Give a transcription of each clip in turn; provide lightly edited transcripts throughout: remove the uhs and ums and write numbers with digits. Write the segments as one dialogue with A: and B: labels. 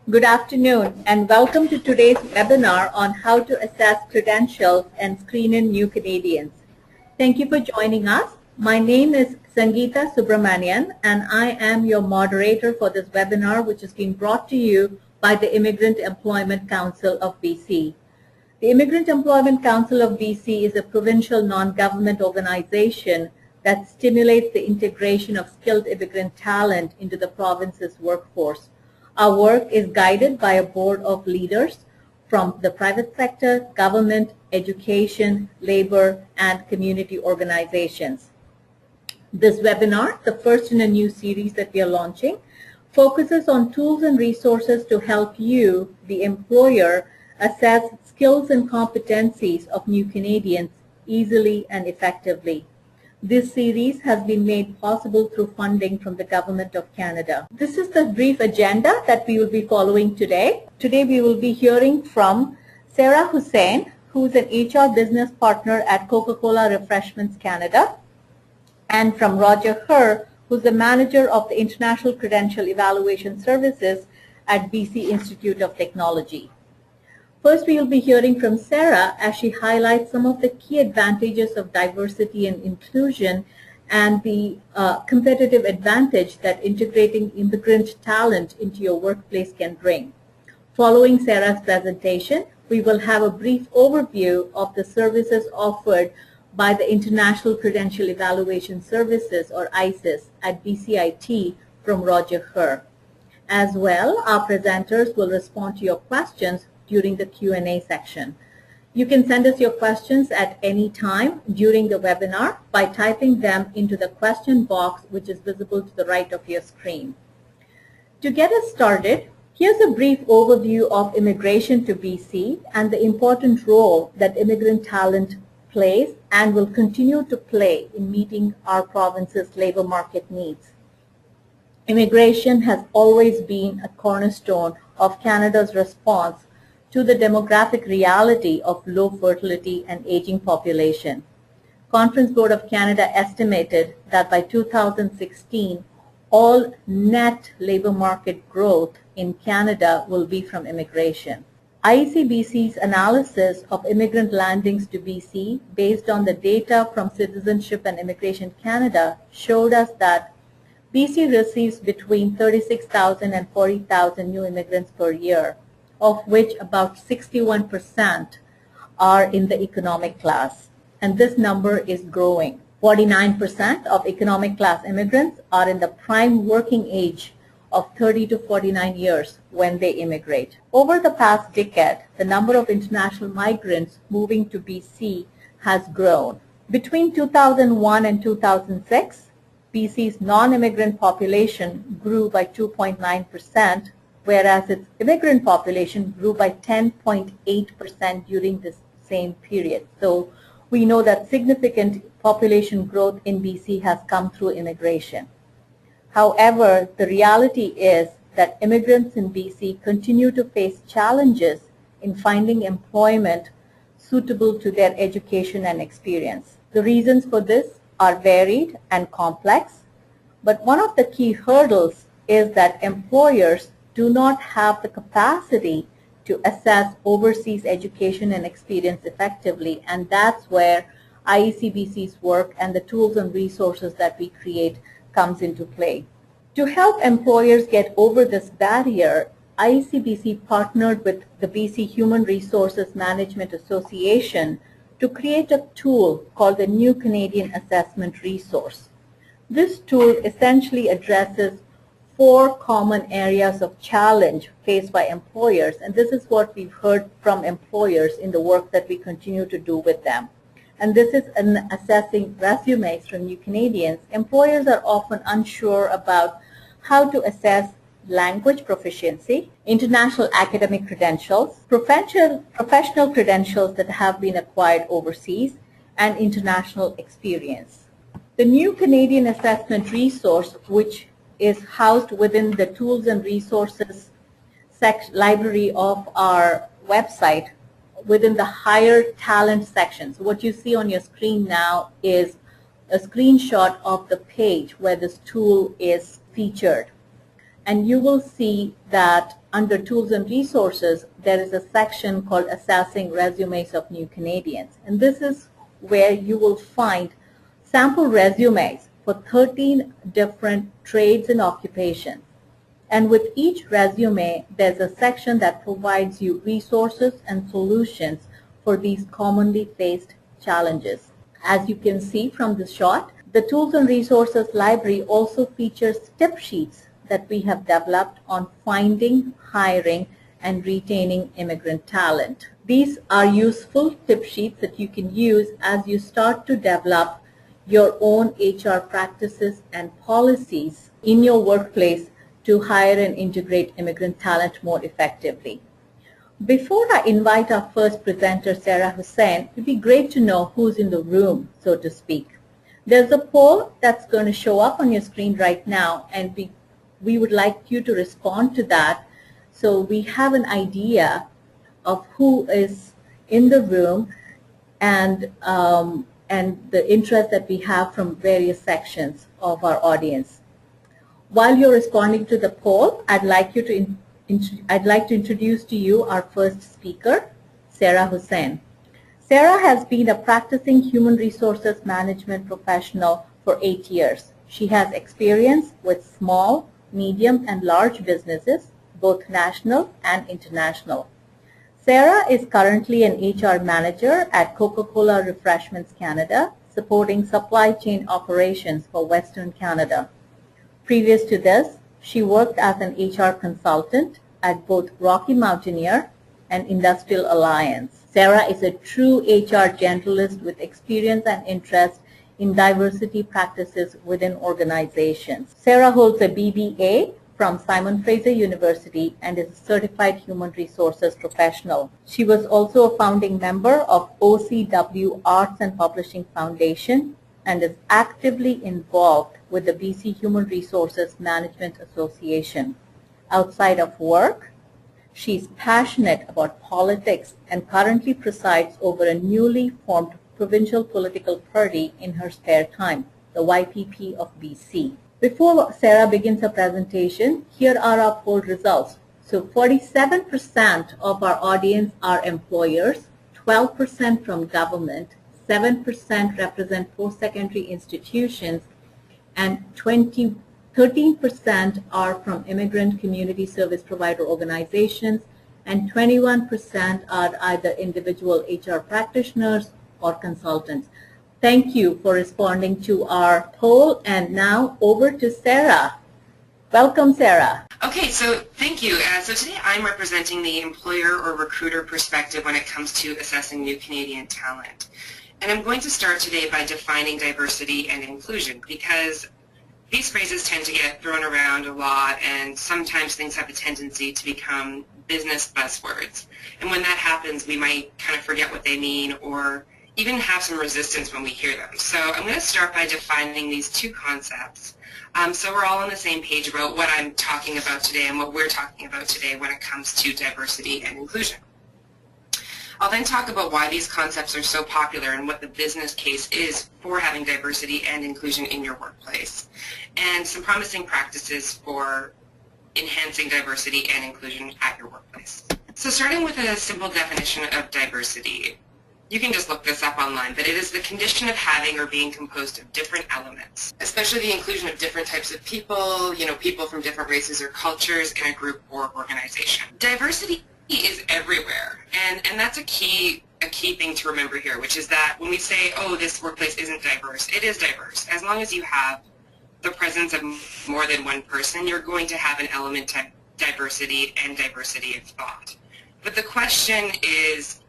A: Good afternoon and welcome to today's webinar on how to assess credentials and screen in new Canadians. Thank you for joining us. My name is Sangeeta Subramanian and I am your moderator for this webinar, which is being brought to you by the Immigrant Employment Council of BC. The Immigrant Employment Council of BC is a provincial non-government organization that stimulates the integration of skilled immigrant talent into the province's workforce. Our work is guided by a board of leaders from the private sector, government, education, labor, and community organizations. This webinar, the first in a new series that we are launching, focuses on tools and resources to help you, the employer, assess skills and competencies of new Canadians easily and effectively. This series has been made possible through funding from the Government of Canada. This is the brief agenda that we will be following today. Today we will be hearing from Sarah Husain, who is an HR business partner at Coca-Cola Refreshments Canada, and from Roger Herr, who is the manager of the International Credential Evaluation Services at BC Institute of Technology. First, we will be hearing from Sarah as she highlights some of the key advantages of diversity and inclusion and the competitive advantage that integrating immigrant talent into your workplace can bring. Following Sarah's presentation, we will have a brief overview of the services offered by the International Credential Evaluation Services, or ICES, at BCIT from Roger Herr. As well, our presenters will respond to your questions during the Q&A section. You can send us your questions at any time during the webinar by typing them into the question box, which is visible to the right of your screen. To get us started, here's a brief overview of immigration to BC and the important role that immigrant talent plays and will continue to play in meeting our province's labor market needs. Immigration has always been a cornerstone of Canada's response to the demographic reality of low fertility and aging population. Conference Board of Canada estimated that by 2016, all net labor market growth in Canada will be from immigration. IEC-BC's analysis of immigrant landings to BC based on the data from Citizenship and Immigration Canada showed us that BC receives between 36,000 and 40,000 new immigrants per year, of which about 61% are in the economic class. And this number is growing. 49% of economic class immigrants are in the prime working age of 30 to 49 years when they immigrate. Over the past decade, the number of international migrants moving to BC has grown. Between 2001 and 2006, BC's non-immigrant population grew by 2.9%, whereas its immigrant population grew by 10.8% during this same period. So we know that significant population growth in BC has come through immigration. However, the reality is that immigrants in BC continue to face challenges in finding employment suitable to their education and experience. The reasons for this are varied and complex, but one of the key hurdles is that employers do not have the capacity to assess overseas education and experience effectively, and that's where IEC-BC's work and the tools and resources that we create comes into play. To help employers get over this barrier, IEC-BC partnered with the BC Human Resources Management Association to create a tool called the New Canadian Assessment Resource. This tool essentially addresses 4 common areas of challenge faced by employers, and this is what we've heard from employers in the work that we continue to do with them. And this is in assessing resumes from new Canadians. Employers are often unsure about how to assess language proficiency, international academic credentials, professional credentials that have been acquired overseas, and international experience. The New Canadian Assessment Resource, which is housed within the tools and resources library of our website within the higher talent section. So what you see on your screen now is a screenshot of the page where this tool is featured. and you will see that under Tools and Resources, there is a section called Assessing Resumes of New Canadians. And this is where you will find sample resumes for 13 different trades and occupations. And with each resume, there's a section that provides you resources and solutions for these commonly faced challenges. As you can see from this shot, the Tools and Resources library also features tip sheets that we have developed on finding, hiring, and retaining immigrant talent. These are useful tip sheets that you can use as you start to develop your own HR practices and policies in your workplace to hire and integrate immigrant talent more effectively. Before I invite our first presenter, Sarah Husain, it would be great to know who's in the room, so to speak. There's a poll that's going to show up on your screen right now, and we would like you to respond to that so we have an idea of who is in the room and the interest that we have from various sections of our audience. While you're responding to the poll, I'd like to introduce to you our first speaker, Sarah Husain. Sarah has been a practicing human resources management professional for 8 years. She has experience with small, medium, and large businesses, both national and international. Sarah is currently an HR manager at Coca-Cola Refreshments Canada, supporting supply chain operations for Western Canada. Previous to this, she worked as an HR consultant at both Rocky Mountaineer and Industrial Alliance. Sarah is a true HR generalist with experience and interest in diversity practices within organizations. Sarah holds a BBA from Simon Fraser University and is a certified human resources professional. She was also a founding member of OCW Arts and Publishing Foundation and is actively involved with the BC Human Resources Management Association. Outside of work, she's passionate about politics and currently presides over a newly formed provincial political party in her spare time, the YPP of BC. Before Sarah begins her presentation, here are our poll results. So 47% of our audience are employers, 12% from government, 7% represent post-secondary institutions, and 13% are from immigrant community service provider organizations, and 21% are either individual HR practitioners or consultants. Thank you for responding to our poll, and now over to Sarah. Welcome, Sarah.
B: Okay, so thank you. So today I'm representing the employer or recruiter perspective when it comes to assessing new Canadian talent. And I'm going to start today by defining diversity and inclusion, because these phrases tend to get thrown around a lot, and sometimes things have a tendency to become business buzzwords. And when that happens, we might kind of forget what they mean or even have some resistance when we hear them. So I'm going to start by defining these two concepts so we're all on the same page about what I'm talking about today and what we're talking about today when it comes to diversity and inclusion. I'll then talk about why these concepts are so popular and what the business case is for having diversity and inclusion in your workplace, and some promising practices for enhancing diversity and inclusion at your workplace. So starting with a simple definition of diversity, you can just look this up online, but it is the condition of having or being composed of different elements, especially the inclusion of different types of people, people from different races or cultures in a group or organization. Diversity is everywhere, and that's a key thing to remember here, which is that when we say, oh, this workplace isn't diverse, it is diverse. As long as you have the presence of more than one person, you're going to have an element of diversity and diversity of thought. But the question is,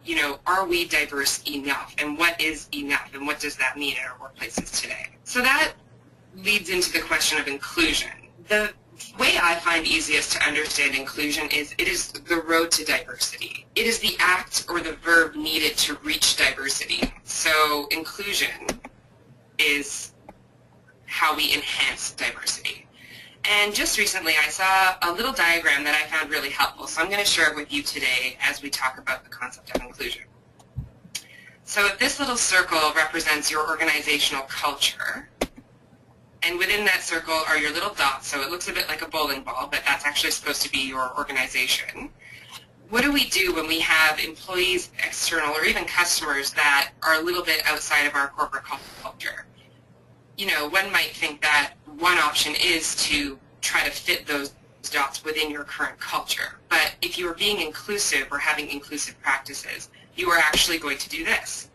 B: are we diverse enough? And what is enough? And what does that mean in our workplaces today? So that leads into the question of inclusion. The way I find easiest to understand inclusion is it is the road to diversity. It is the act or the verb needed to reach diversity. So inclusion is how we enhance diversity. And just recently I saw a little diagram that I found really helpful, so I'm going to share it with you today as we talk about the concept of inclusion. So this little circle represents your organizational culture, And within that circle are your little dots, so it looks a bit like a bowling ball, but that's actually supposed to be your organization. What do we do when we have employees, external, or even customers that are a little bit outside of our corporate culture? You know, one might think that one option is to try to fit those dots within your current culture. But if you are being inclusive or having inclusive practices, you are actually going to do this.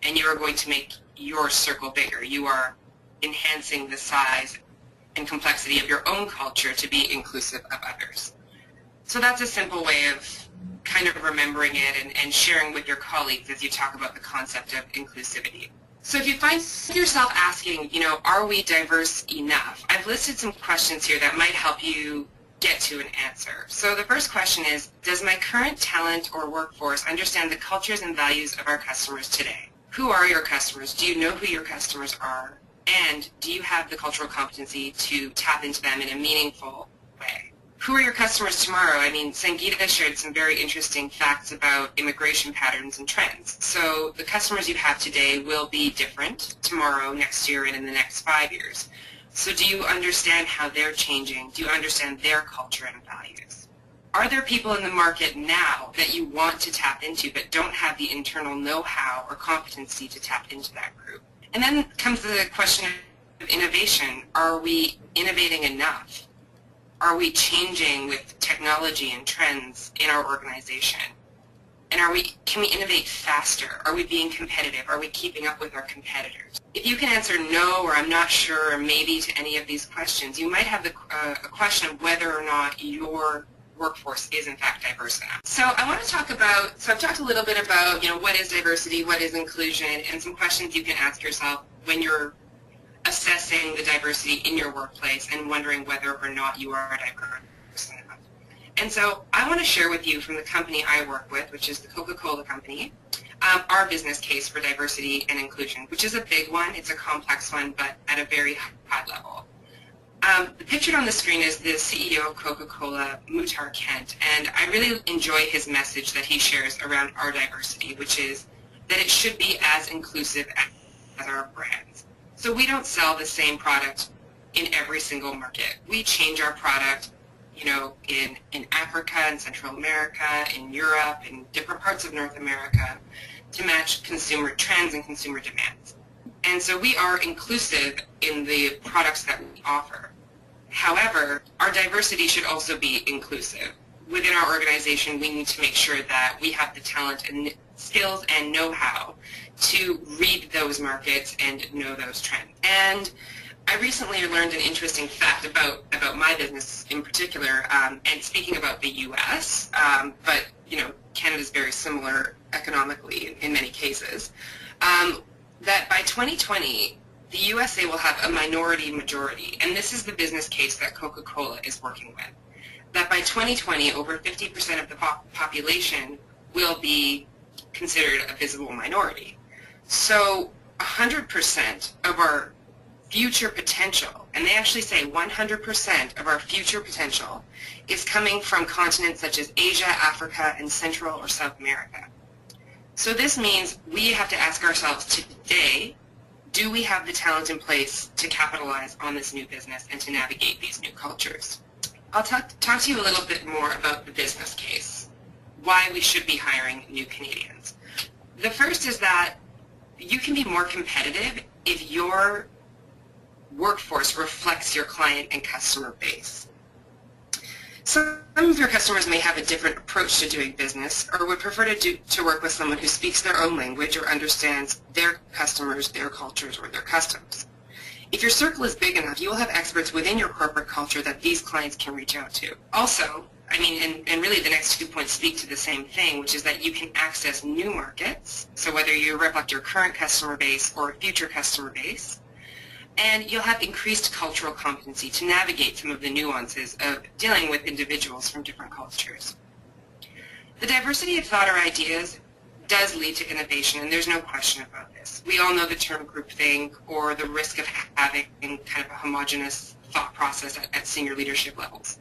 B: And you are going to make your circle bigger. You are enhancing the size and complexity of your own culture to be inclusive of others. So that's a simple way of kind of remembering it and sharing with your colleagues as you talk about the concept of inclusivity. So if you find yourself asking, you know, are we diverse enough? I've listed some questions here that might help you get to an answer. So the first question is, does my current talent or workforce understand the cultures and values of our customers today? Who are your customers? Do you know who your customers are? And do you have the cultural competency to tap into them in a meaningful way? Who are your customers tomorrow? I mean, Sangeeta shared some very interesting facts about immigration patterns and trends. So the customers you have today will be different tomorrow, next year, and in the next 5 years. So do you understand how they're changing? Do you understand their culture and values? Are there people in the market now that you want to tap into but don't have the internal know-how or competency to tap into that group? And then comes the question of innovation. Are we innovating enough? Are we changing with technology and trends in our organization? And can we innovate faster? Are we being competitive? Are we keeping up with our competitors? If you can answer no or I'm not sure or maybe to any of these questions, you might have a question of whether or not your workforce is in fact diverse enough. So I want to talk about, I've talked a little bit about, you know, what is diversity, what is inclusion, and some questions you can ask yourself when you're assessing the diversity in your workplace and wondering whether or not you are diverse enough. And so I want to share with you from the company I work with, which is the Coca-Cola company, our business case for diversity and inclusion, which is a big one. It's a complex one, but at a very high level. Pictured on the screen is the CEO of Coca-Cola, Muhtar Kent, and I really enjoy his message that he shares around our diversity, which is that it should be as inclusive as our brands. So we don't sell the same product in every single market. We change our product, you know, in Africa, in Central America, in Europe, in different parts of North America to match consumer trends and consumer demands. And so we are inclusive in the products that we offer. However, our diversity should also be inclusive. Within our organization, we need to make sure that we have the talent and skills and know-how to read those markets and know those trends. And I recently learned an interesting fact about my business in particular, and speaking about the U.S., but you know, Canada is very similar economically in many cases, that by 2020, the USA will have a minority majority, and this is the business case that Coca-Cola is working with, that by 2020, over 50% of the population will be considered a visible minority. So 100% of our future potential, and they actually say 100% of our future potential is coming from continents such as Asia, Africa, and Central or South America. So this means we have to ask ourselves today, do we have the talent in place to capitalize on this new business and to navigate these new cultures? I'll talk to you a little bit more about the business case, why we should be hiring new Canadians. The first is that you can be more competitive if your workforce reflects your client and customer base. Some of your customers may have a different approach to doing business or would prefer to work with someone who speaks their own language or understands their customers, their cultures, or their customs. If your circle is big enough, you will have experts within your corporate culture that these clients can reach out to. Also, I mean, and really the next 2 points speak to the same thing, which is that you can access new markets, so whether you reflect your current customer base or future customer base, and you'll have increased cultural competency to navigate some of the nuances of dealing with individuals from different cultures. The diversity of thought or ideas does lead to innovation, and there's no question about this. We all know the term groupthink or the risk of having kind of a homogeneous thought process at senior leadership levels.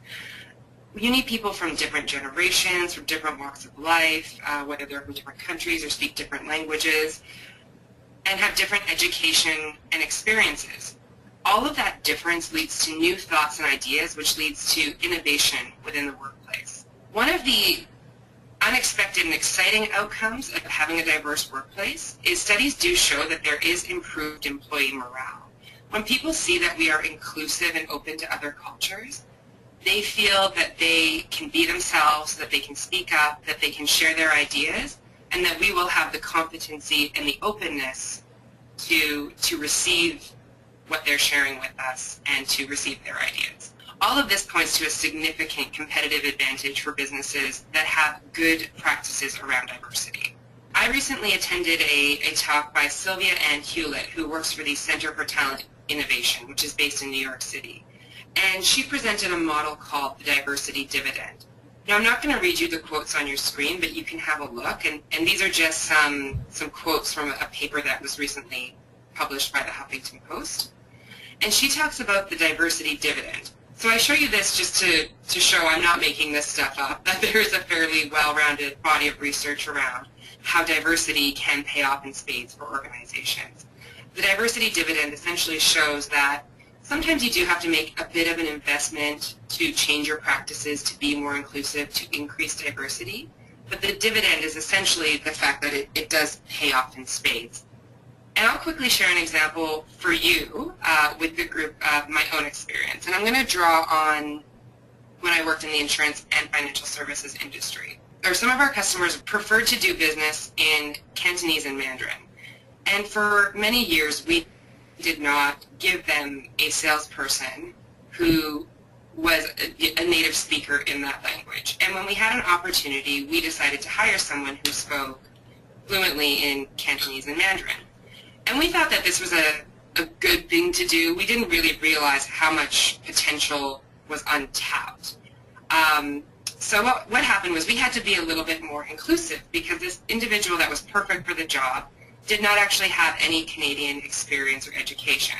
B: You need people from different generations, from different walks of life, whether they're from different countries or speak different languages, and have different education and experiences. all of that difference leads to new thoughts and ideas, which leads to innovation within the workplace. One of the unexpected and exciting outcomes of having a diverse workplace is studies do show that there is improved employee morale. When people see that we are inclusive and open to other cultures, they feel that they can be themselves, that they can speak up, that they can share their ideas, and that we will have the competency and the openness to receive what they're sharing with us and to receive their ideas. All of this points to a significant competitive advantage for businesses that have good practices around diversity. I recently attended a talk by Sylvia Ann Hewlett, who works for the Center for Talent Innovation, which is based in New York City. And she presented a model called the diversity dividend. Now, I'm not going to read you the quotes on your screen, but you can have a look. And these are just some quotes from a paper that was recently published by the Huffington Post. And she talks about the diversity dividend. So I show you this just to show I'm not making this stuff up, that there is a fairly well-rounded body of research around how diversity can pay off in spades for organizations. The diversity dividend essentially shows that sometimes you do have to make a bit of an investment to change your practices to be more inclusive, to increase diversity, but the dividend is essentially the fact that it does pay off in spades. And I'll quickly share an example for you with the group of my own experience. And I'm going to draw on when I worked in the insurance and financial services industry. Some of our customers preferred to do business in Cantonese and Mandarin. And for many years, we did not give them a salesperson who was a native speaker in that language. And when we had an opportunity, we decided to hire someone who spoke fluently in Cantonese and Mandarin. And we thought that this was a good thing to do. We didn't really realize how much potential was untapped. So what happened was we had to be a little bit more inclusive because this individual that was perfect for the job did not actually have any Canadian experience or education.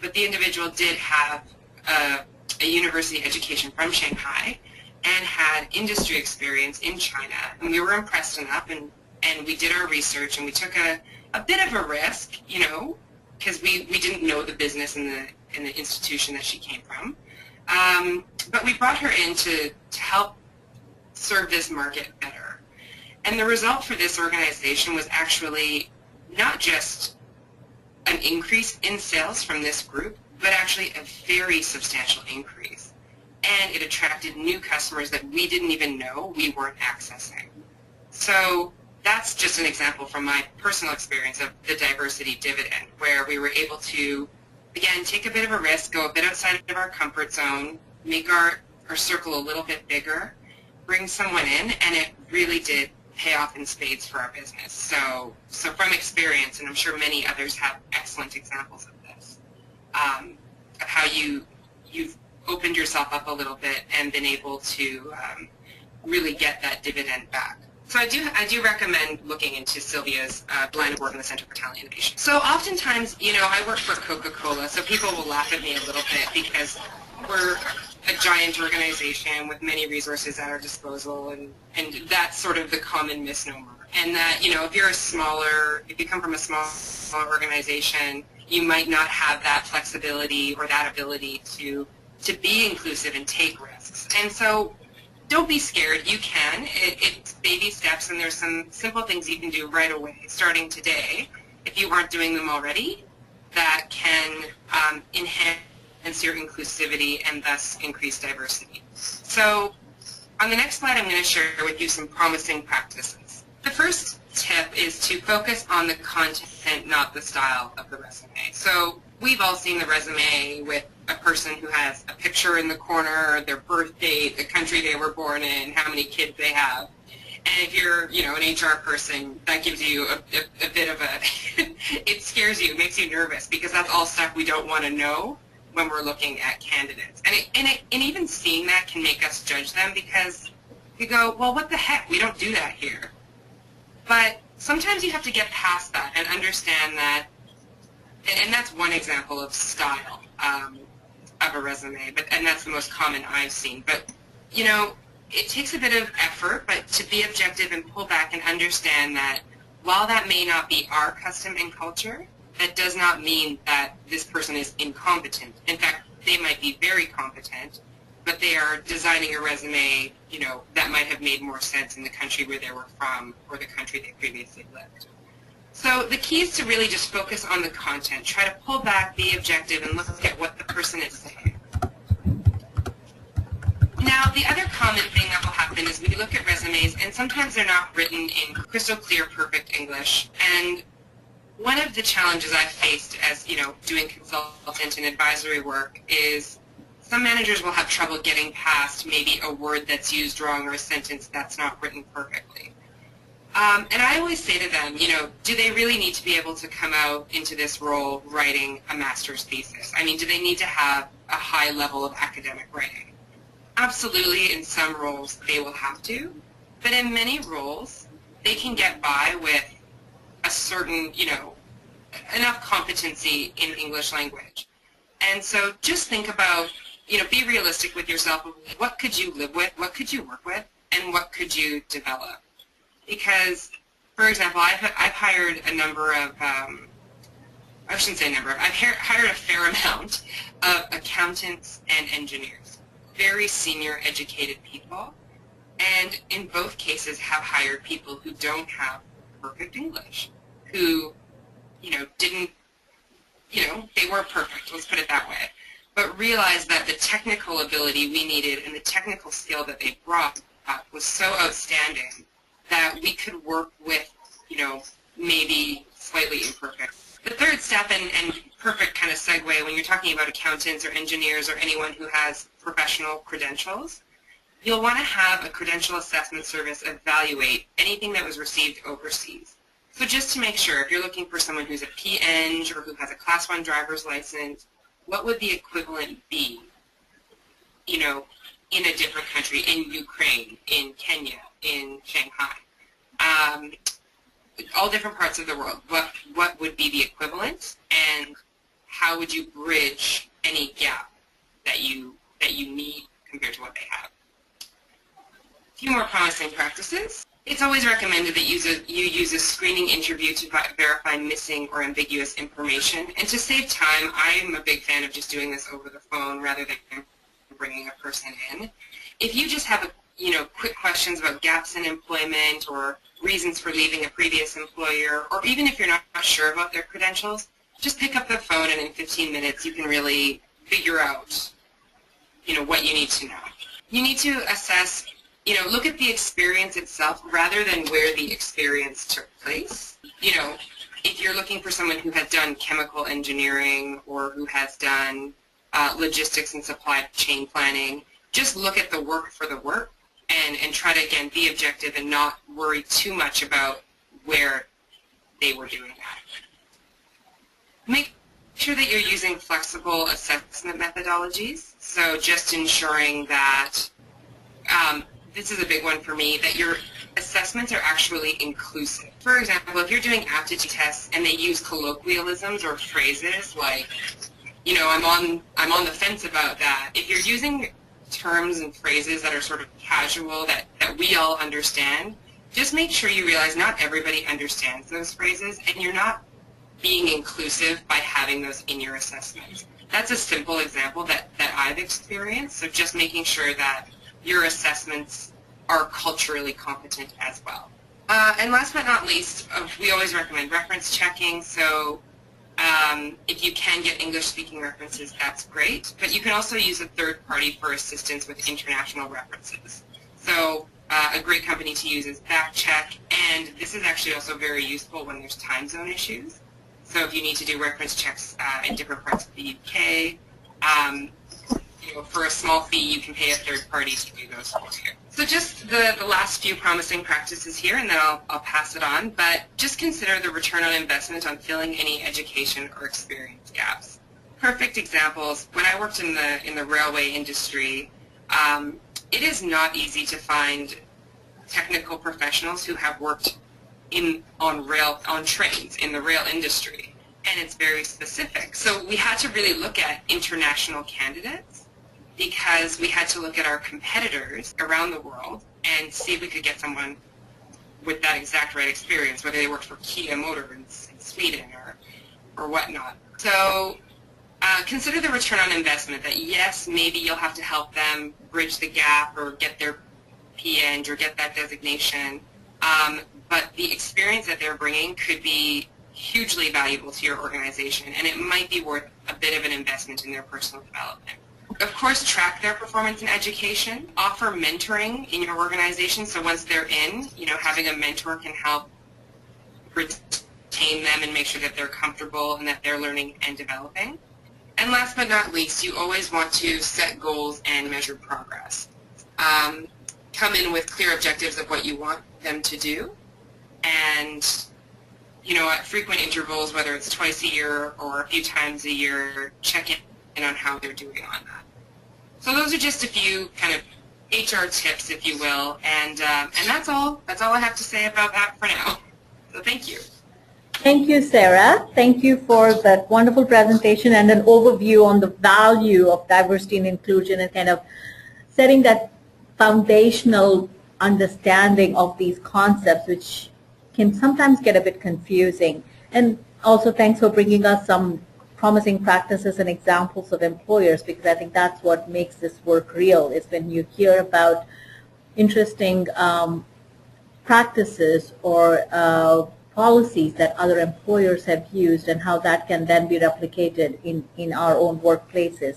B: But the individual did have a university education from Shanghai and had industry experience in China. And we were impressed enough, and we did our research, and we took a bit of a risk, you know, because we didn't know the business in the institution that she came from. But we brought her in to help serve this market better. And the result for this organization was actually not just an increase in sales from this group, but actually a very substantial increase. And it attracted new customers that we didn't even know we weren't accessing. So that's just an example from my personal experience of the diversity dividend, where we were able to, again, take a bit of a risk, go a bit outside of our comfort zone, make our circle a little bit bigger, bring someone in, and it really did pay off in spades for our business. So from experience, and I'm sure many others have excellent examples of this, of how you've opened yourself up a little bit and been able to really get that dividend back. So I do recommend looking into Sylvia's line of work in the Center for Talent Innovation. So oftentimes, you know, I work for Coca-Cola, so people will laugh at me a little bit because we're a giant organization with many resources at our disposal, and that's sort of the common misnomer. And that, you know, if you come from a smaller organization, you might not have that flexibility or that ability to be inclusive and take risks. And so don't be scared. You can. It's baby steps, and there's some simple things you can do right away, starting today, if you aren't doing them already, that can enhance your inclusivity and thus increase diversity. So on the next slide, I'm going to share with you some promising practices. The first tip is to focus on the content, not the style of the resume. So we've all seen the resume with a person who has a picture in the corner, their birth date, the country they were born in, how many kids they have. And if you're, you know, an HR person, that gives you a bit of it scares you, makes you nervous, because that's all stuff we don't want to know when we're looking at candidates. And even seeing that can make us judge them, because you go, well, what the heck, we don't do that here. But sometimes you have to get past that and understand that, and that's one example of style of a resume, and that's the most common I've seen. But, you know, it takes a bit of effort, but to be objective and pull back and understand that while that may not be our custom and culture, that does not mean that this person is incompetent. In fact, they might be very competent, but they are designing a resume, that might have made more sense in the country where they were from or the country they previously lived. So the key is to really just focus on the content. Try to pull back, be objective, and look at what the person is saying. Now, the other common thing that will happen is we look at resumes, and sometimes they're not written in crystal clear, perfect English. And one of the challenges I've faced as, doing consultant and advisory work is some managers will have trouble getting past maybe a word that's used wrong or a sentence that's not written perfectly. And I always say to them, do they really need to be able to come out into this role writing a master's thesis? I mean, do they need to have a high level of academic writing? Absolutely, in some roles they will have to, but in many roles they can get by with a certain, enough competency in English language. And so just think about, be realistic with yourself. What could you live with? What could you work with? And what could you develop? Because, for example, I've hired a number of, I shouldn't say number, I've hired a fair amount of accountants and engineers, very senior educated people, and in both cases have hired people who don't have perfect English, who, didn't, they weren't perfect, let's put it that way, but realized that the technical ability we needed and the technical skill that they brought was so outstanding that we could work with, maybe slightly imperfect. The third step, and perfect kind of segue, when you're talking about accountants or engineers or anyone who has professional credentials, you'll want to have a credential assessment service evaluate anything that was received overseas. So just to make sure, if you're looking for someone who's a PEng or who has a Class 1 driver's license, what would the equivalent be, in a different country, in Ukraine, in Kenya, in Shanghai, all different parts of the world? What would be the equivalent, and how would you bridge any gap that you need compared to what they have? A few more promising practices. It's always recommended that you use a screening interview to verify missing or ambiguous information. And to save time, I'm a big fan of just doing this over the phone rather than bringing a person in. If you just have quick questions about gaps in employment or reasons for leaving a previous employer, or even if you're not sure about their credentials, just pick up the phone and in 15 minutes you can really figure out, what you need to know. You need to assess, look at the experience itself rather than where the experience took place. If you're looking for someone who has done chemical engineering or who has done logistics and supply chain planning, just look at the work for the work and try to, again, be objective and not worry too much about where they were doing that. Make sure that you're using flexible assessment methodologies. So just ensuring that, this is a big one for me, that your assessments are actually inclusive. For example, if you're doing aptitude tests and they use colloquialisms or phrases like, I'm on the fence about that. If you're using terms and phrases that are sort of casual, that we all understand, just make sure you realize not everybody understands those phrases, and you're not being inclusive by having those in your assessments. That's a simple example that I've experienced, so just making sure that your assessments are culturally competent as well. And last but not least, we always recommend reference checking, so if you can get English-speaking references, that's great, but you can also use a third party for assistance with international references. So a great company to use is BackCheck, and this is actually also very useful when there's time zone issues. So if you need to do reference checks in different parts of the UK, for a small fee, you can pay a third party to do those for you. So just the last few promising practices here, and then I'll pass it on, but just consider the return on investment on filling any education or experience gaps. Perfect examples, when I worked in the railway industry, it is not easy to find technical professionals who have worked on trains in the rail industry, and it's very specific. So we had to really look at international candidates, because we had to look at our competitors around the world and see if we could get someone with that exact right experience, whether they worked for Kia Motor in Sweden or or whatnot. So consider the return on investment that yes, maybe you'll have to help them bridge the gap or get their PN or get that designation, but the experience that they're bringing could be hugely valuable to your organization, and it might be worth a bit of an investment in their personal development. Of course, track their performance in education. Offer mentoring in your organization, so once they're in, having a mentor can help retain them and make sure that they're comfortable and that they're learning and developing. And last but not least, you always want to set goals and measure progress. Come in with clear objectives of what you want them to do, and at frequent intervals, whether it's twice a year or a few times a year, check in on how they're doing on that. So those are just a few kind of HR tips, if you will, and that's all. That's all I have to say about that for now. So thank you.
A: Thank you, Sarah. Thank you for that wonderful presentation and an overview on the value of diversity and inclusion and kind of setting that foundational understanding of these concepts, which can sometimes get a bit confusing. And also thanks for bringing us some promising practices and examples of employers, because I think that's what makes this work real, is when you hear about interesting practices or policies that other employers have used and how that can then be replicated in our own workplaces.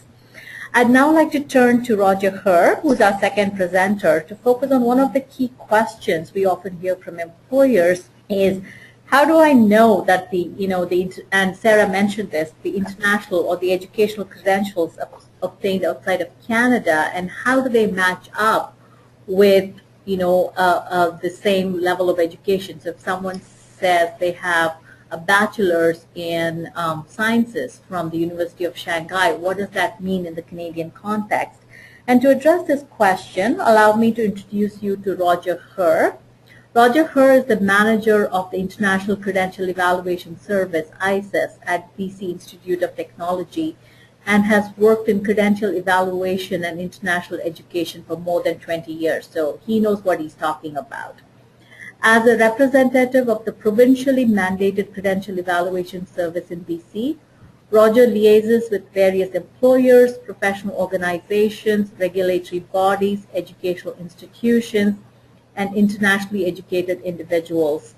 A: I'd now like to turn to Roger Herr, who's our second presenter, to focus on one of the key questions we often hear from employers is, how do I know that and Sarah mentioned this, the international or the educational credentials obtained outside of Canada, and how do they match up with, the same level of education? So if someone says they have a bachelor's in sciences from the University of Shanghai, what does that mean in the Canadian context? And to address this question, allow me to introduce you to Roger Herr. Roger Herr is the manager of the International Credential Evaluation Service, ICES, at BC Institute of Technology, and has worked in credential evaluation and international education for more than 20 years. So he knows what he's talking about. As a representative of the provincially mandated Credential Evaluation Service in BC, Roger liaises with various employers, professional organizations, regulatory bodies, educational institutions, and internationally educated individuals.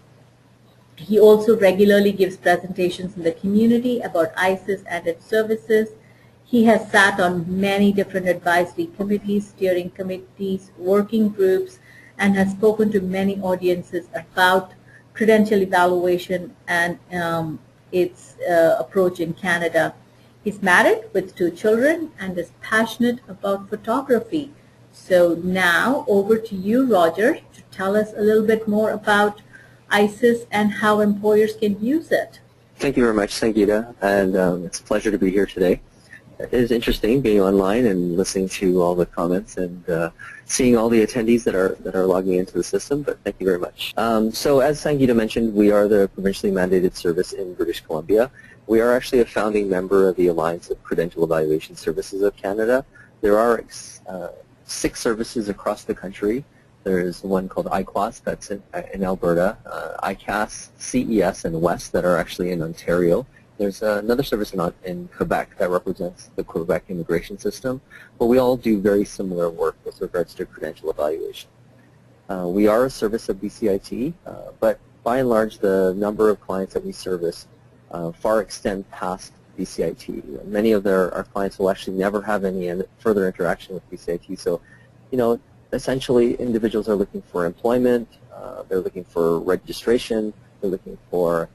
A: He also regularly gives presentations in the community about ICES and its services. He has sat on many different advisory committees, steering committees, working groups, and has spoken to many audiences about credential evaluation and its approach in Canada. He's married with 2 children and is passionate about photography. So now over to you, Roger, to tell us a little bit more about ICES and how employers can use it.
C: Thank you very much, Sangeeta, and it's a pleasure to be here today. It is interesting being online and listening to all the comments and seeing all the attendees that are logging into the system, but thank you very much. So as Sangeeta mentioned, we are the provincially mandated service in British Columbia. We are actually a founding member of the Alliance of Credential Evaluation Services of Canada. There are 6 services across the country. There's one called IQAS that's in Alberta, ICAS, CES, and WEST that are actually in Ontario. There's another service in Quebec that represents the Quebec immigration system, but we all do very similar work with regards to credential evaluation. We are a service of BCIT, but by and large the number of clients that we service far extend past BCIT. Many of our clients will actually never have any further interaction with BCIT, so essentially individuals are looking for employment, they're looking for registration, they're looking for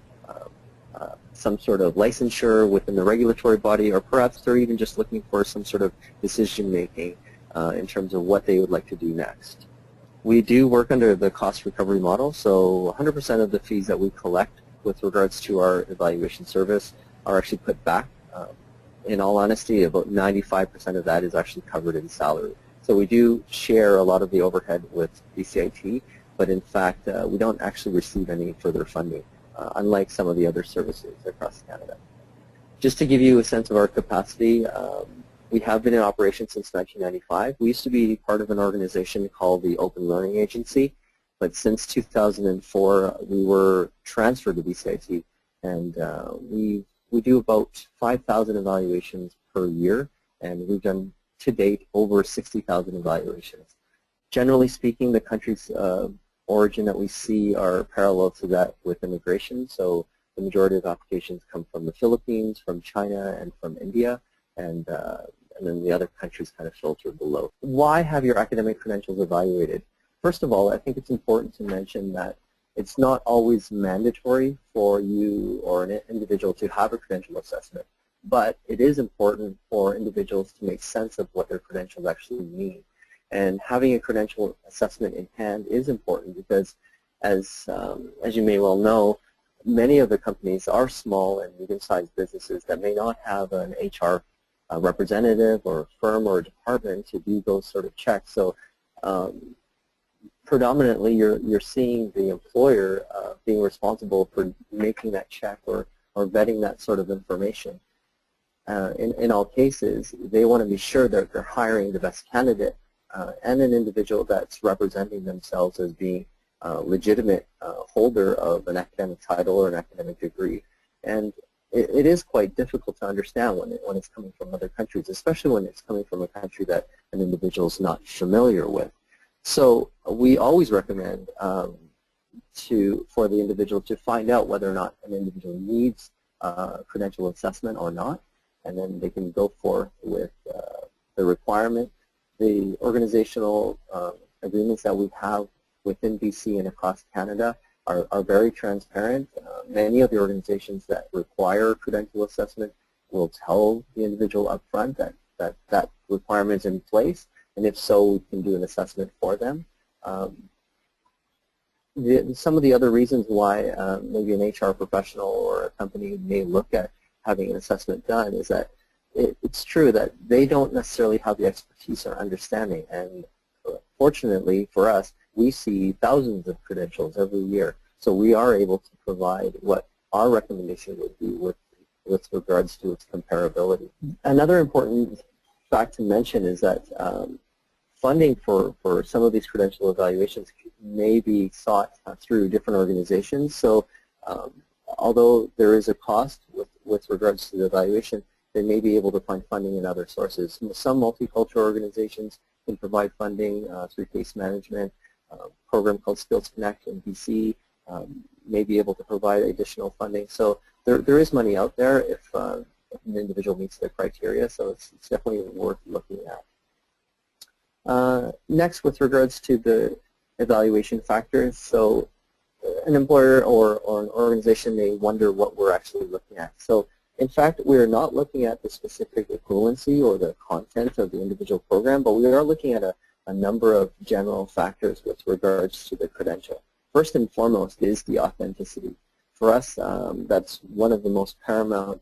C: some sort of licensure within the regulatory body, or perhaps they're even just looking for some sort of decision making in terms of what they would like to do next. We do work under the cost recovery model, so 100% of the fees that we collect with regards to our evaluation service are actually put back. In all honesty, about 95% of that is actually covered in salary. So we do share a lot of the overhead with BCIT, but in fact we don't actually receive any further funding, unlike some of the other services across Canada. Just to give you a sense of our capacity, we have been in operation since 1995. We used to be part of an organization called the Open Learning Agency, but since 2004 we were transferred to BCIT, and we've we do about 5,000 evaluations per year, and we've done to date over 60,000 evaluations. Generally speaking, the countries of origin that we see are parallel to that with immigration. So the majority of applications come from the Philippines, from China, and from India, and then the other countries kind of filter below. Why have your academic credentials evaluated? First of all, I think it's important to mention that it's not always mandatory for you or an individual to have a credential assessment, but it is important for individuals to make sense of what their credentials actually mean. And having a credential assessment in hand is important because, as you may well know, many of the companies are small and medium-sized businesses that may not have an HR representative or a firm or a department to do those sort of checks. So predominantly you're seeing the employer being responsible for making that check or vetting that sort of information. In all cases, they want to be sure that they're hiring the best candidate and an individual that's representing themselves as being a legitimate holder of an academic title or an academic degree. And it is quite difficult to understand when it's coming from other countries, especially when it's coming from a country that an individual is not familiar with. So we always recommend for the individual to find out whether or not an individual needs a credential assessment or not, and then they can go forth with the requirement. The organizational agreements that we have within BC and across Canada are very transparent. Many of the organizations that require a credential assessment will tell the individual up front that requirement is in place, and if so, we can do an assessment for them. Some of the other reasons why maybe an HR professional or a company may look at having an assessment done is that it's true that they don't necessarily have the expertise or understanding, and fortunately for us, we see thousands of credentials every year, so we are able to provide what our recommendation would be with regards to its comparability. Another important fact to mention is that funding for some of these credential evaluations may be sought through different organizations. So although there is a cost with regards to the evaluation, they may be able to find funding in other sources. Some multicultural organizations can provide funding through case management. A program called Skills Connect in BC may be able to provide additional funding. So there is money out there if an individual meets the criteria, so it's definitely worth looking at. Next, with regards to the evaluation factors, so an employer or an organization may wonder what we're actually looking at. So in fact, we are not looking at the specific equivalency or the content of the individual program, but we are looking at a number of general factors with regards to the credential. First and foremost is the authenticity. For us, that's one of the most paramount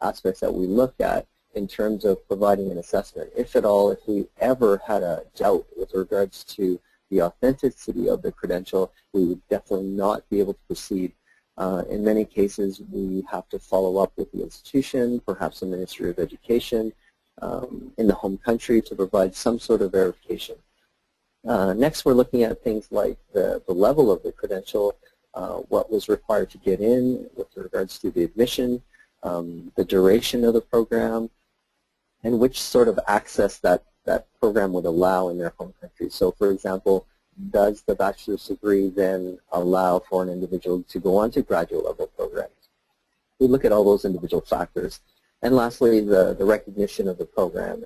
C: aspects that we look at in terms of providing an assessment. If at all, if we ever had a doubt with regards to the authenticity of the credential, we would definitely not be able to proceed. In many cases, we have to follow up with the institution, perhaps the Ministry of Education, in the home country to provide some sort of verification. Next, we're looking at things like the level of the credential, what was required to get in with regards to the admission, the duration of the program, and which sort of access that program would allow in their home country. So, for example, does the bachelor's degree then allow for an individual to go on to graduate level programs? We look at all those individual factors. And lastly, the recognition of the program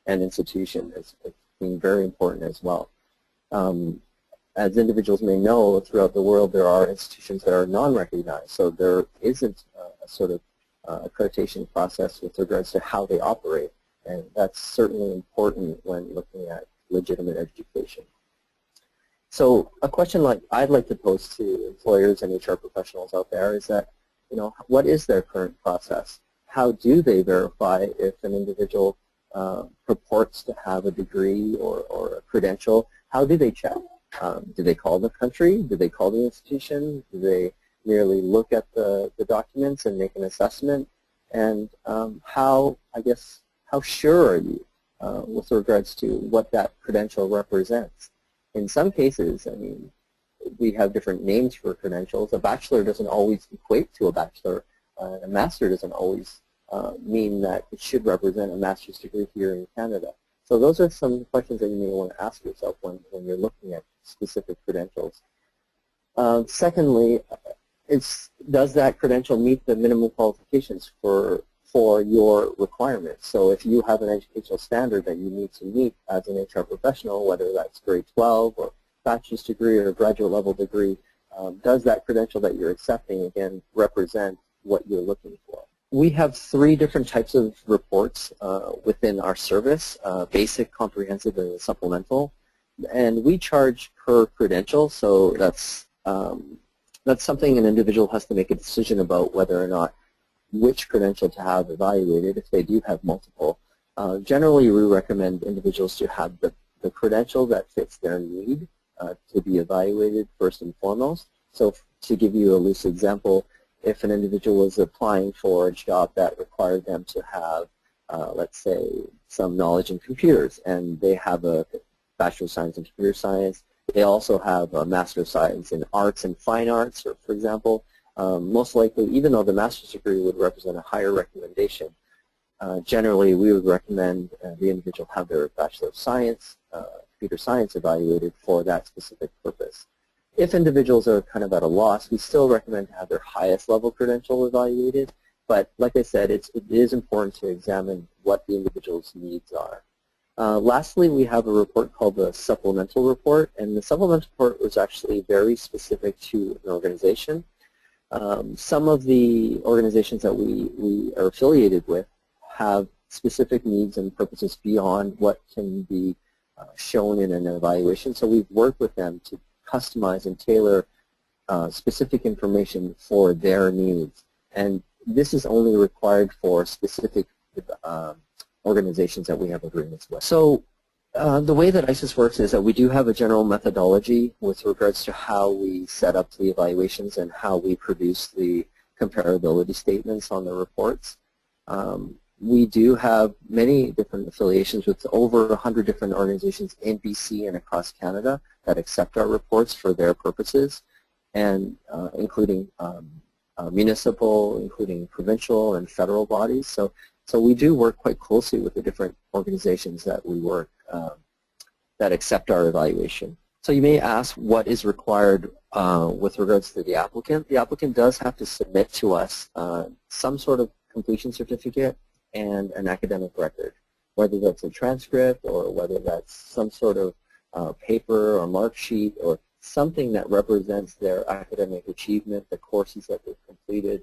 C: and institution is being very important as well. As individuals may know, throughout the world there are institutions that are non-recognized, so there isn't a sort of accreditation process with regards to how they operate, and that's certainly important when looking at legitimate education. So a question like I'd like to pose to employers and HR professionals out there is that, what is their current process? How do they verify if an individual purports to have a degree or a credential? How do they check? Do they call the country? Do they call the institution? Do they merely look at the documents and make an assessment? And how sure are you with regards to what that credential represents? In some cases, I mean, we have different names for credentials. A bachelor doesn't always equate to a Bachelor a master doesn't always mean that it should represent a master's degree here in Canada. So those are some questions that you may want to ask yourself when you're looking at specific credentials. Secondly, does that credential meet the minimum qualifications for your requirements? So if you have an educational standard that you need to meet as an HR professional, whether that's grade 12 or bachelor's degree or graduate level degree, does that credential that you're accepting, again, represent what you're looking for? We have 3 different types of reports within our service, basic, comprehensive, and supplemental. And we charge per credential, so that's something an individual has to make a decision about whether or not which credential to have evaluated if they do have multiple. Generally, we recommend individuals to have the credential that fits their need to be evaluated first and foremost. So to give you a loose example, if an individual was applying for a job that required them to have, let's say, some knowledge in computers, and they have a Bachelor of Science in Computer Science, they also have a Master of Science in Arts and Fine Arts, or, for example, most likely, even though the master's degree would represent a higher recommendation, generally we would recommend the individual have their Bachelor of Science, Computer Science evaluated for that specific purpose. If individuals are kind of at a loss, we still recommend to have their highest level credential evaluated, but like I said, it is important to examine what the individual's needs are. Lastly, we have a report called the supplemental report, and the supplemental report was actually very specific to an organization. Some of the organizations that we are affiliated with have specific needs and purposes beyond what can be shown in an evaluation, so we've worked with them to customize and tailor specific information for their needs, and this is only required for specific organizations that we have agreements with. So the way that ISIS works is that we do have a general methodology with regards to how we set up the evaluations and how we produce the comparability statements on the reports. We do have many different affiliations with over 100 different organizations in BC and across Canada that accept our reports for their purposes, and including municipal, including provincial and federal bodies. So we do work quite closely with the different organizations that we work that accept our evaluation. So you may ask what is required with regards to the applicant. The applicant does have to submit to us some sort of completion certificate and an academic record, whether that's a transcript or whether that's some sort of paper or mark sheet or something that represents their academic achievement, the courses that they've completed.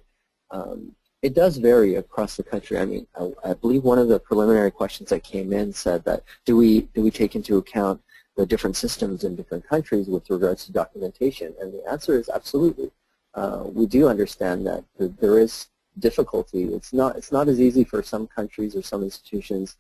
C: It does vary across the country. I mean, I believe one of the preliminary questions that came in said that do we take into account the different systems in different countries with regards to documentation? And the answer is absolutely. We do understand that there is difficulty. It's not as easy for some countries or some institutions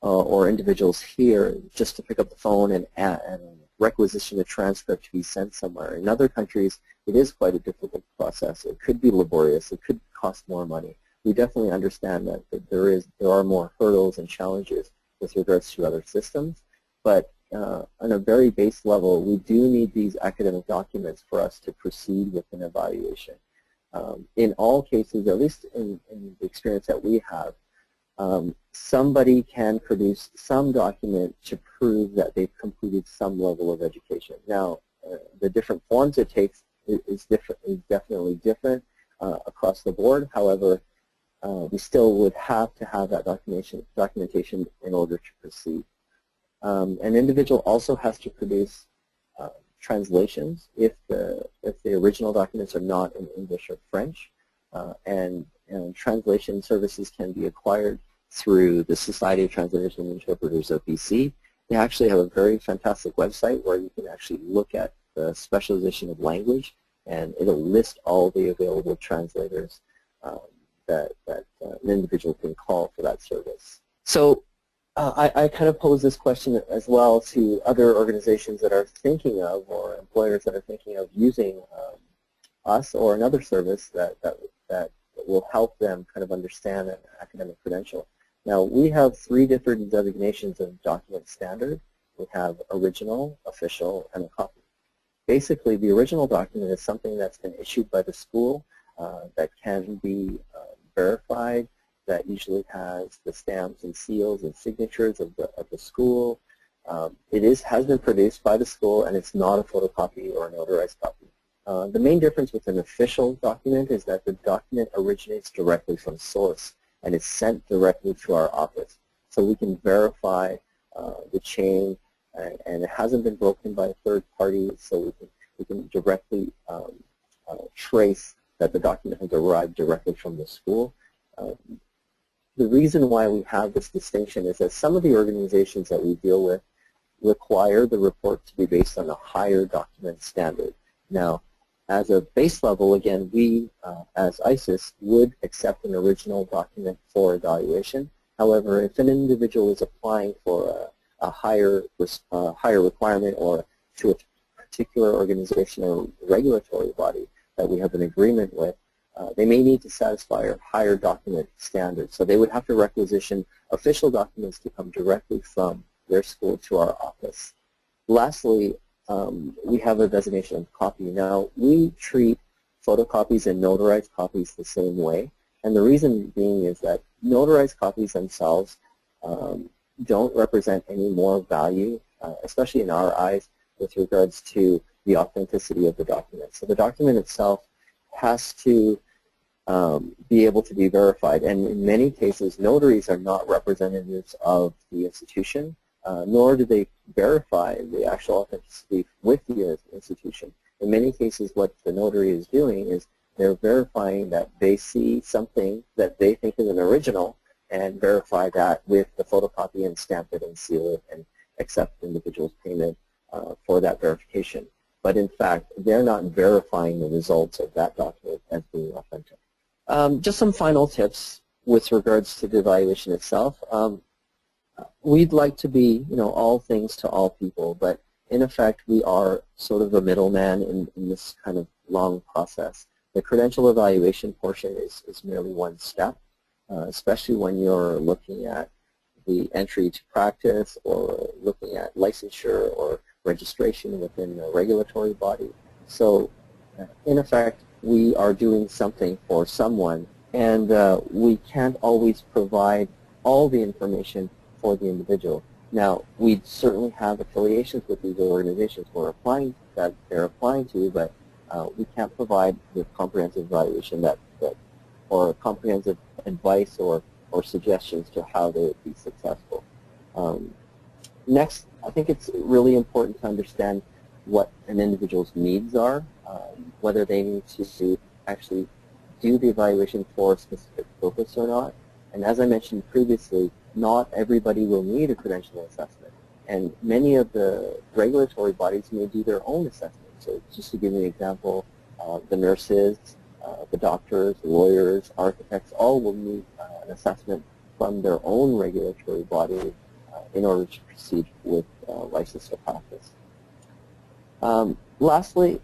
C: or individuals here just to pick up the phone and requisition a transcript to be sent somewhere. In other countries, it is quite a difficult process. It could be laborious. It could cost more money. We definitely understand that there are more hurdles and challenges with regards to other systems, but on a very base level, we do need these academic documents for us to proceed with an evaluation. In all cases, at least in the experience that we have, somebody can produce some document to prove that they've completed some level of education. Now, the different forms it takes is definitely different across the board. However, we still would have to have that documentation in order to proceed. An individual also has to produce translations if the original documents are not in English or French, and translation services can be acquired through the Society of Translators and Interpreters of BC. They actually have a very fantastic website where you can actually look at the specialization of language, and it'll list all the available translators that an individual can call for that service. So I kind of pose this question as well to other organizations that are thinking of, or employers that are thinking of using us or another service that will help them kind of understand an academic credential. Now, we have 3 different designations of document standard. We have original, official, and a copy. Basically, the original document is something that's been issued by the school that can be verified, that usually has the stamps and seals and signatures of the school. Has been produced by the school, and it's not a photocopy or a notarized copy. The main difference with an official document is that the document originates directly from source and is sent directly to our office. So we can verify the chain, and it hasn't been broken by a third party, so we can directly trace that the document has arrived directly from the school. The reason why we have this distinction is that some of the organizations that we deal with require the report to be based on a higher document standard. Now, as a base level, again, we, as ISIS, would accept an original document for evaluation. However, if an individual is applying for a higher requirement, or to a particular organization or regulatory body that we have an agreement with, they may need to satisfy a higher document standard. So they would have to requisition official documents to come directly from their school to our office. Lastly, we have a designation of copy. Now, we treat photocopies and notarized copies the same way, and the reason being is that notarized copies themselves don't represent any more value, especially in our eyes, with regards to the authenticity of the document. So the document itself has to be able to be verified, and in many cases, notaries are not representatives of the institution, nor do they verify the actual authenticity with the institution. In many cases, what the notary is doing is they're verifying that they see something that they think is an original and verify that with the photocopy and stamp it and seal it and accept the individual's payment for that verification. But in fact, they're not verifying the results of that document as being authentic. Just some final tips with regards to the evaluation itself. We'd like to be, all things to all people, but in effect, we are sort of a middleman in this kind of long process. The credential evaluation portion is merely one step, especially when you're looking at the entry to practice or looking at licensure or registration within a regulatory body. So, in effect, we are doing something for someone, and we can't always provide all the information for the individual. Now, we certainly have affiliations with these organizations they're applying to, but we can't provide the comprehensive evaluation or comprehensive advice or suggestions to how they would be successful. Next, I think it's really important to understand what an individual's needs are, whether they need to actually do the evaluation for a specific purpose or not. And as I mentioned previously, not everybody will need a credential assessment. And many of the regulatory bodies may do their own assessment. So just to give you an example, the nurses, the doctors, the lawyers, architects, all will need an assessment from their own regulatory body in order to proceed with license to practice. Lastly,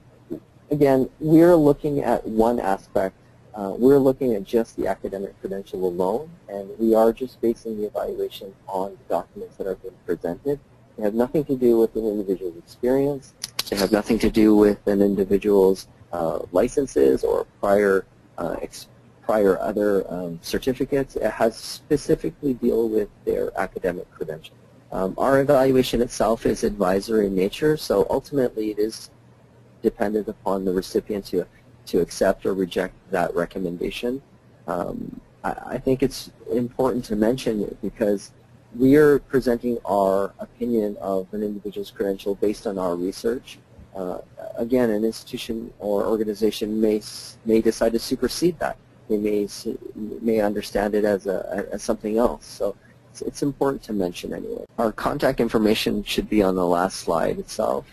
C: again, we're looking at one aspect. We're looking at just the academic credential alone, and we are just basing the evaluation on the documents that are being presented. They have nothing to do with an individual's experience. They have nothing to do with an individual's licenses or prior other certificates. It has specifically deal with their academic credential. Our evaluation itself is advisory in nature, so ultimately it is dependent upon the recipient to accept or reject that recommendation. I think it's important to mention it because we are presenting our opinion of an individual's credential based on our research. Again, an institution or organization may decide to supersede that. They may understand it as something else. So it's important to mention anyway. Our contact information should be on the last slide itself.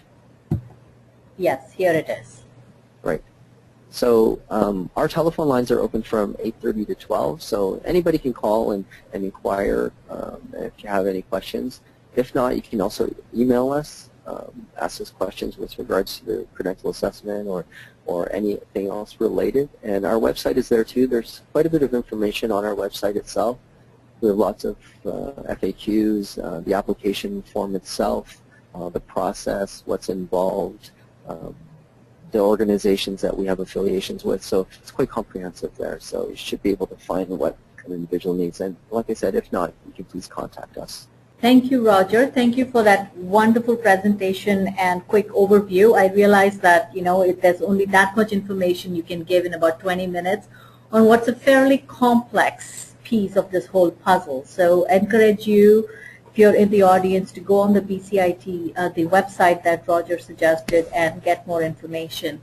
A: Yes, here it is.
C: Right. So our telephone lines are open from 8:30 to 12, so anybody can call and inquire if you have any questions. If not, you can also email us, ask us questions with regards to the credential assessment or anything else related. And our website is there too. There's quite a bit of information on our website itself. We have lots of FAQs, the application form itself, the process, what's involved, the organizations that we have affiliations with. So it's quite comprehensive there. So you should be able to find what an individual needs. And like I said, if not, you can please contact us.
A: Thank you, Roger. Thank you for that wonderful presentation and quick overview. I realize that, if there's only that much information you can give in about 20 minutes on what's a fairly complex piece of this whole puzzle. So I encourage you, if you're in the audience, to go on the BCIT, the website that Roger suggested, and get more information.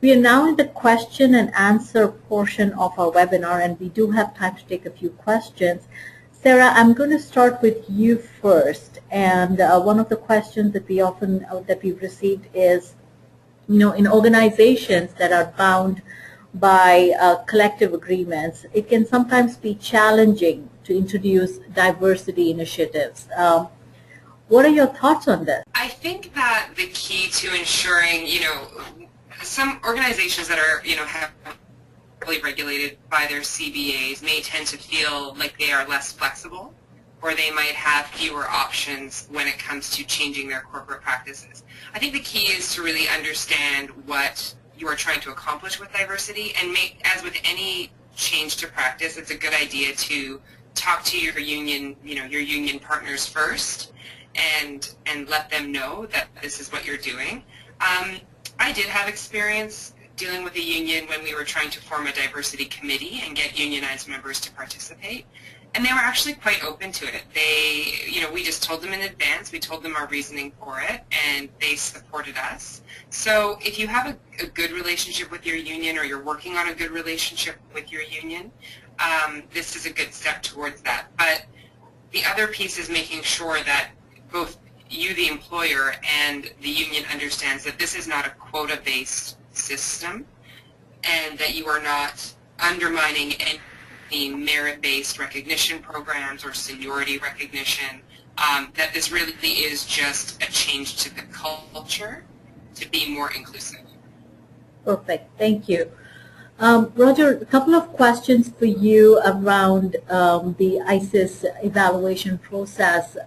A: We are now in the question and answer portion of our webinar, and we do have time to take a few questions. Sarah, I'm going to start with you first. And one of the questions that we've received is, in organizations that are bound by collective agreements, it can sometimes be challenging to introduce diversity initiatives. What are your thoughts on this?
B: I think that the key to ensuring, some organizations that are, heavily regulated by their CBAs may tend to feel like they are less flexible, or they might have fewer options when it comes to changing their corporate practices. I think the key is to really understand what you are trying to accomplish with diversity, and as with any change to practice, it's a good idea to talk to your union, your union partners first, and let them know that this is what you're doing. I did have experience dealing with a union when we were trying to form a diversity committee and get unionized members to participate. And they were actually quite open to it. We just told them in advance, we told them our reasoning for it, and they supported us. So if you have a good relationship with your union, or you're working on a good relationship with your union, this is a good step towards that. But the other piece is making sure that both you, the employer, and the union understands that this is not a quota-based system, and that you are not undermining any merit-based recognition programs or seniority recognition, that this really is just a change to the culture to be more inclusive.
A: Perfect. Thank you. Roger, a couple of questions for you around the ICES evaluation process.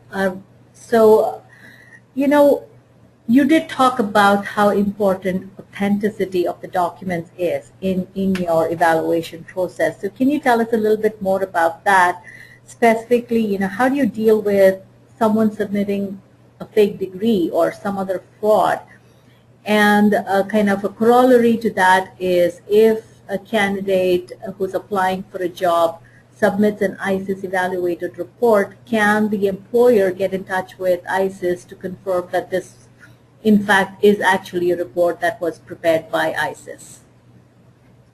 A: You did talk about how important authenticity of the documents is in your evaluation process. So can you tell us a little bit more about that? Specifically, how do you deal with someone submitting a fake degree or some other fraud? And kind of a corollary to that is, if a candidate who's applying for a job submits an ICES evaluated report, can the employer get in touch with ICES to confirm that this, in fact, is actually a report that was prepared by ICES?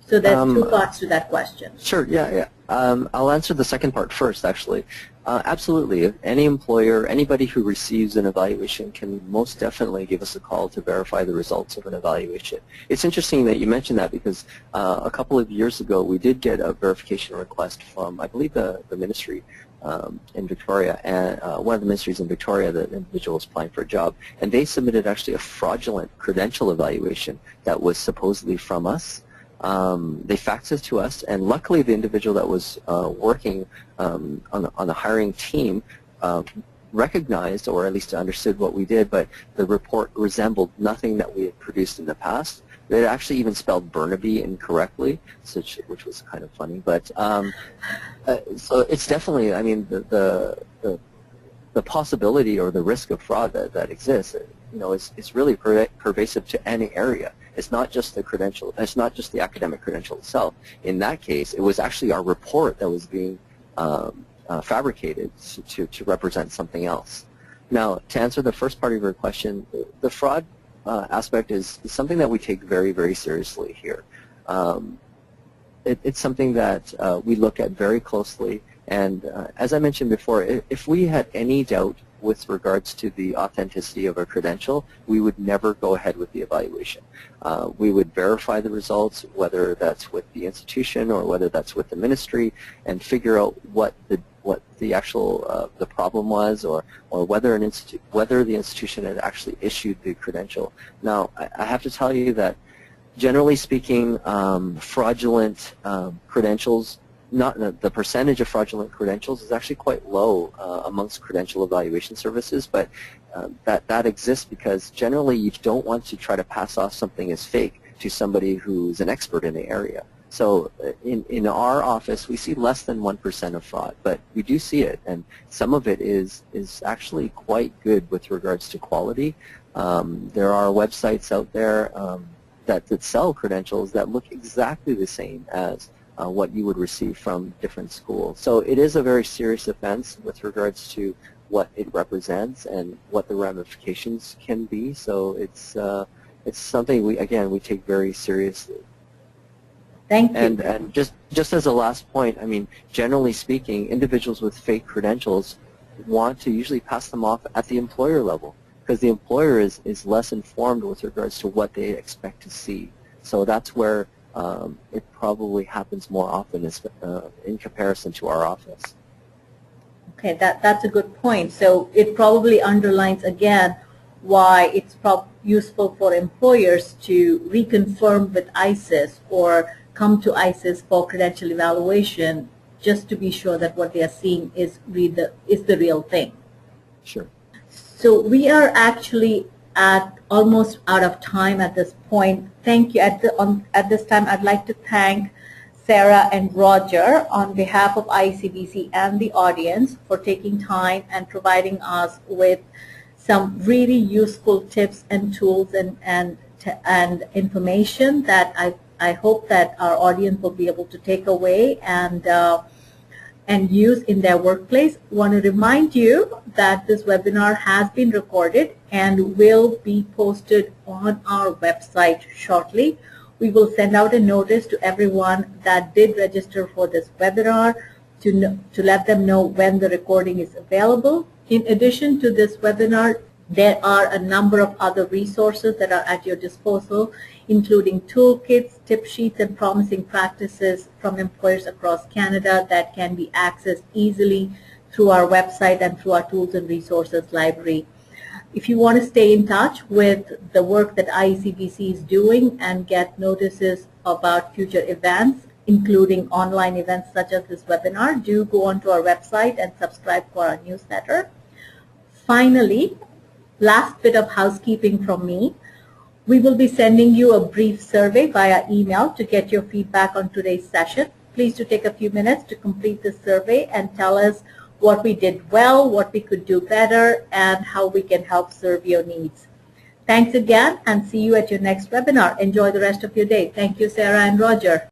A: So there's two parts to that question.
C: Sure, yeah. I'll answer the second part first, actually. Absolutely. If any employer, anybody who receives an evaluation can most definitely give us a call to verify the results of an evaluation. It's interesting that you mentioned that, because a couple of years ago we did get a verification request from, I believe, the ministry in Victoria, and one of the ministries in Victoria, the individual was applying for a job, and they submitted actually a fraudulent credential evaluation that was supposedly from us. They faxed it to us, and luckily the individual that was working on the hiring team recognized, or at least understood, what we did, but the report resembled nothing that we had produced in the past. They actually even spelled Burnaby incorrectly, which was kind of funny. But so it's definitely, I mean, the possibility or the risk of fraud that exists, is really pervasive to any area. It's not just the credential. It's not just the academic credential itself. In that case, it was actually our report that was being fabricated to represent something else. Now, to answer the first part of your question, the fraud aspect is something that we take very, very seriously here. It's something that we look at very closely, and as I mentioned before, if we had any doubt with regards to the authenticity of a credential, we would never go ahead with the evaluation. We would verify the results, whether that's with the institution or whether that's with the ministry, and figure out what the actual the problem was, or whether the institution had actually issued the credential. Now, I have to tell you that, generally speaking, fraudulent credentials the percentage of fraudulent credentials is actually quite low amongst credential evaluation services, but that exists because generally you don't want to try to pass off something as fake to somebody who's an expert in the area. So in our office, we see less than 1% of fraud, but we do see it, and some of it is actually quite good with regards to quality. There are websites out there that sell credentials that look exactly the same as what you would receive from different schools. So it is a very serious offense with regards to what it represents and what the ramifications can be. So it's something we take very seriously.
A: Thank you.
C: And just as a last point, I mean, generally speaking, individuals with fake credentials want to usually pass them off at the employer level because the employer is less informed with regards to what they expect to see. So that's where it probably happens more often in comparison to our office.
A: Okay, that's a good point. So it probably underlines again why it's useful for employers to reconfirm with ISIS or come to ISIS for credential evaluation just to be sure that what they are seeing is the real thing.
C: Sure.
A: So we are actually almost out of time at this point. Thank you. At this time, I'd like to thank Sarah and Roger on behalf of IEC-BC and the audience for taking time and providing us with some really useful tips and tools and information that I hope that our audience will be able to take away and use in their workplace. I want to remind you that this webinar has been recorded and will be posted on our website shortly. We will send out a notice to everyone that did register for this webinar to let them know when the recording is available. In addition to this webinar, there are a number of other resources that are at your disposal, including toolkits, tip sheets, and promising practices from employers across Canada that can be accessed easily through our website and through our tools and resources library. If you want to stay in touch with the work that IEC-BC is doing and get notices about future events, including online events such as this webinar, do go onto our website and subscribe for our newsletter. Finally, last bit of housekeeping from me. We will be sending you a brief survey via email to get your feedback on today's session. Please do take a few minutes to complete the survey and tell us what we did well, what we could do better, and how we can help serve your needs. Thanks again, and see you at your next webinar. Enjoy the rest of your day. Thank you, Sarah and Roger.